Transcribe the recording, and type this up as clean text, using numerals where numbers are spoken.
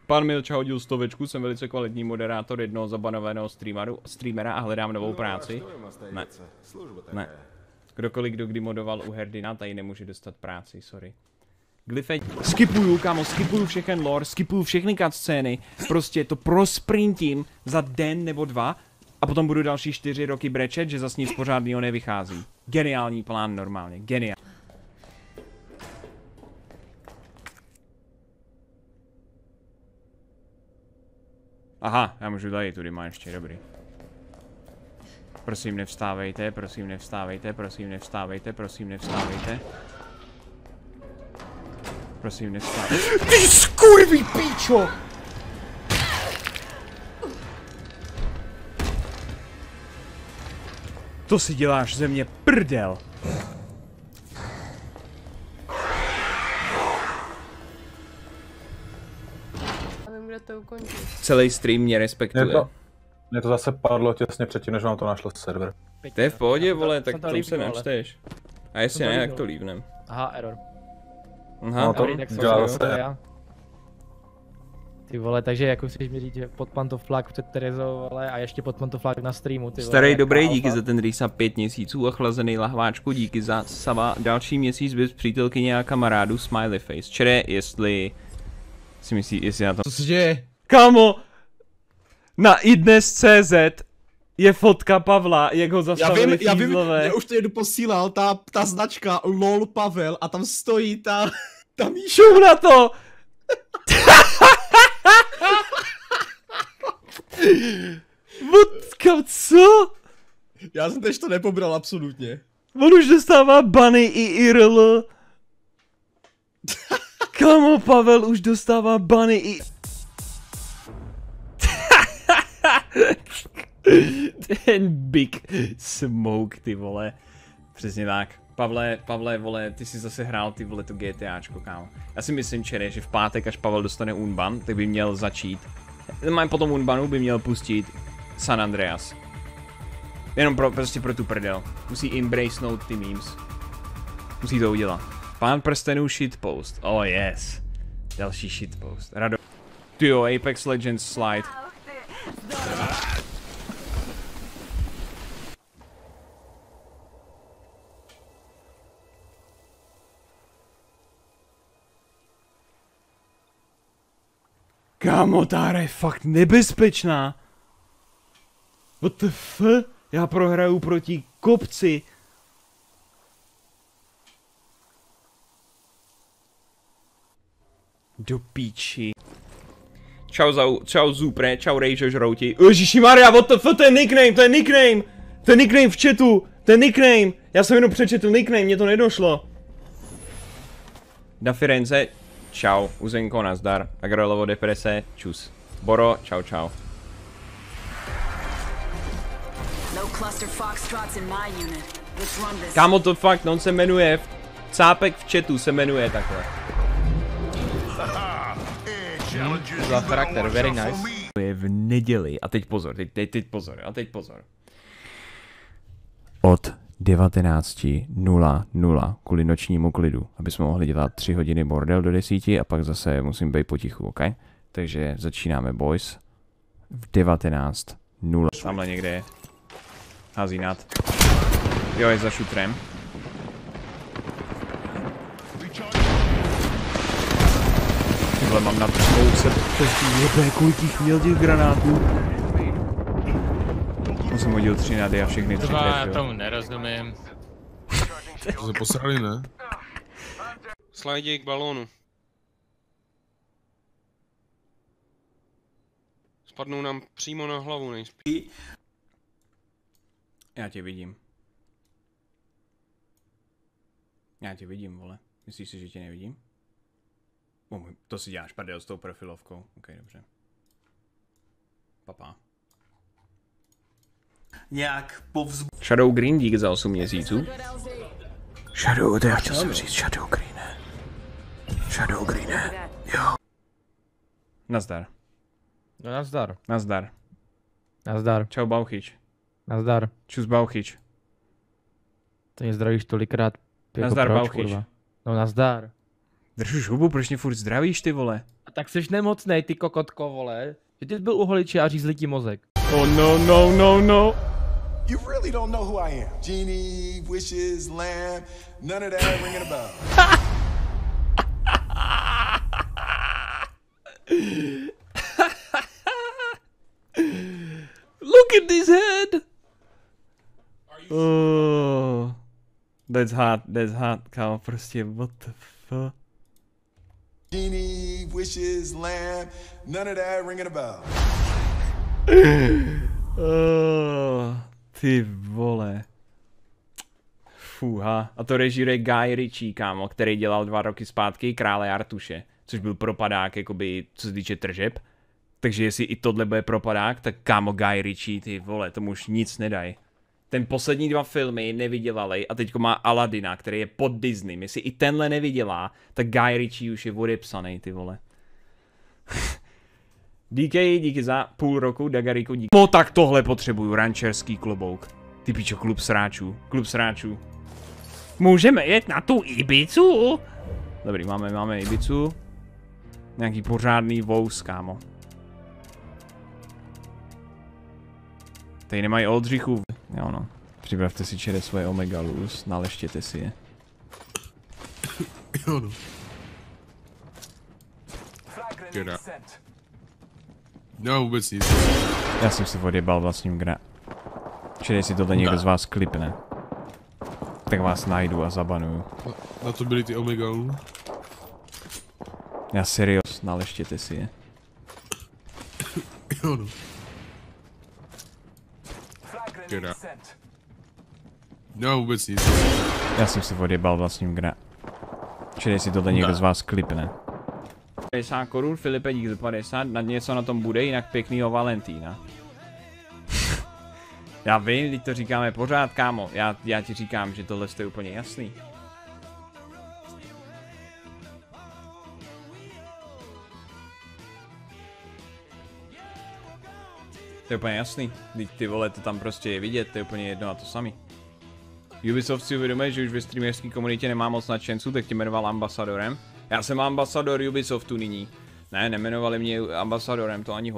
Pan Milča hodil 100, jsem velice kvalitní moderátor jednoho zabanovaného streamera a hledám novou práci. Ne. Ne. Kdokoliv, kdo kdy modoval u Herdina, tady nemůže dostat práci, sorry. Glyfe, skipuju, kámo, skipuju všechen lore, skipuju všechny cutscény, prostě to prosprintím za den nebo dva a potom budu další 4 roky brečet, že zas nic pořádného nevychází. Geniální plán normálně, geniální. Aha, já můžu tady, tudy má ještě, dobrý. Prosím nevstávejte, prosím nevstávejte, prosím nevstávejte, prosím nevstávejte. Prosím nevstávejte. Ty skurvý píčo! To si děláš ze mě prdel. To ukončit. Celý stream mě respektuje. Mně to zase padlo těsně předtím, než vám to našlo server. To je v pohodě, vole, tak to se načteš. A jestli ne, jak to líbnem. Aha, error. Aha, no to dělá zase. Ty vole, takže jako chceš mi říct, že pod pantoflák před Terezou, vole, a ještě pod pantoflák na streamu, ty vole. Starý dobrý, díky za ten rýsa 5 měsíců, ochlazený lahváčku, díky za Sava, další měsíc bez přítelkyně a kamarádu, smiley face. Čere, jestli si myslí, jestli na to... Co se děje? Kámo! Na iDnes.cz je fotka Pavla, jak ho zastavili fízlové. Já už to jedu posílal, ta značka LOL Pavel a tam stojí ta Míša. Šup na to! Co? Já jsem tež to nepobral absolutně. On už dostává bany i IRL. Kámo, Pavel už dostává bany i... Ten big smoke, ty vole. Přesně tak. Pavle, vole, ty jsi zase hrál ty vole to GTAčko, kámo. Já si myslím, Čere, že v pátek, až Pavel dostane unban, tak by měl začít. Potom unbanu by měl pustit San Andreas. Jenom prostě pro tu prdel. Musí embracenout ty memes. Musí to udělat. Pán prstenů shitpost. Oh yes. Další shitpost. Rado. Tyjo, Apex Legends slide. Kámo, ta hra je fakt nebezpečná. What the f? Já prohraju proti kopci. Do píči. Čau Zupre, čau Rejžo žrouti. Ježišimarja, what the f, to je nickname v chatu, to je nickname. Já jsem jenom přečetl nickname, mně to nedošlo. Da Firenze, čau, Uzenko, nazdar, Agrolovo deprese, čus. Boro, čau. Kámo, to fakt, on se jmenuje, Cápek v chatu se jmenuje takhle. Za charakter, very nice. To je v neděli, a teď pozor, teď pozor. Od 19:00 kvůli nočnímu klidu, aby jsme mohli dělat 3 hodiny bordel do 10 a pak zase musím být potichu, ok? Takže začínáme, boys. V 19:00. Tamhle někde je. Hází nad. Jo, je za šutrem. Tyhle mám na spouce, jebe, kolik jich měl těch granátů. On jsem hodil 3 nady a všechny 3 trefil. Já tomu nerozumím. To se posrali, ne? Slajděj k balónu. Spadnou nám přímo na hlavu nejspíš. Já tě vidím. Já tě vidím, vole. Myslíš si, že tě nevidím? To si děláš prdel s tou profilovkou. Ok, dobře. Papa. Nějak povzbu... Shadow Green dík za 8 měsíců. Shadow, to já chtěl jsem říct Shadow Green. Shadow Green, jo. Nazdar. No nazdar. Nazdar. Nazdar. Čau Bauchyč. Nazdar. Čus Bauchyč. To mě zdravíš tolikrát. Nazdar Bauchyč. No nazdar. Drž už hubu, proč mě furt zdravíš, ty vole? Tak jsi nemocnej, ty kokotko, vole. Že ty jsi byl u holiče a řízli ti mozek. Oh no, no, no, no. You really don't know who I am. Genie, wishes, lamb, none of that ringing a bell. Look at this head. Oh, that's hot, kámo, prostě what the fuck. Genie, wishes, lamb, none of that ringing a bell. Oh, ty vole. Fuha. A to režíruje Guy Ritchie, kámo, který dělal 2 roky zpátky Krále Artuše, což byl propadák, jakoby, co se týče tržeb. Takže jestli i tohle bude propadák, tak kámo Guy Ritchie, ty vole, tomu už nic nedaj. Ten poslední 2 filmy nevydělali a teďko má Aladina, který je pod Disney. Jestli i tenhle nevydělá, tak Guy Ritchie už je odepsaný, ty vole. DK, díky za půl roku, Dagariku, díky. No tak tohle potřebuju, rančerský klobouk. Ty pičo, klub sráčů. Můžeme jet na tu Ibizu? Dobrý, máme Ibizu. Nějaký pořádný vous, kámo. Tady nemají Oldřichů. Jo no. Připravte si čere svoje Omega Luz, naleštěte si je. Jo no. Kera. No vůbec nic. Já jsem si odjebal vlastním gra. Čili si tohle někdo z vás klipne. Tak vás najdu a zabanuju. Na to byly ty Omega. Já serióz, naleštěte si je. Jo no. Kera. No vůbec nic. Já jsem si odjebal vlastním gra. Čili si tohle někdo z vás klipne. 50 korun, Filipe, dík za 50, na něco na tom bude, jinak pěknýho Valentína. Já vím, teď to říkáme pořád, kámo, já ti říkám, že tohle je úplně jasný. To je úplně jasný, teď ty vole, to tam prostě je vidět, to je úplně jedno a to samý. Ubisoft si uvědomuje, že už ve streamerské komunitě nemá moc nadšenců, tak tě jmenoval ambasadorem. Já jsem ambasador Ubisoftu nyní. Ne, nemenovali mě ambasadorem, to ani ho.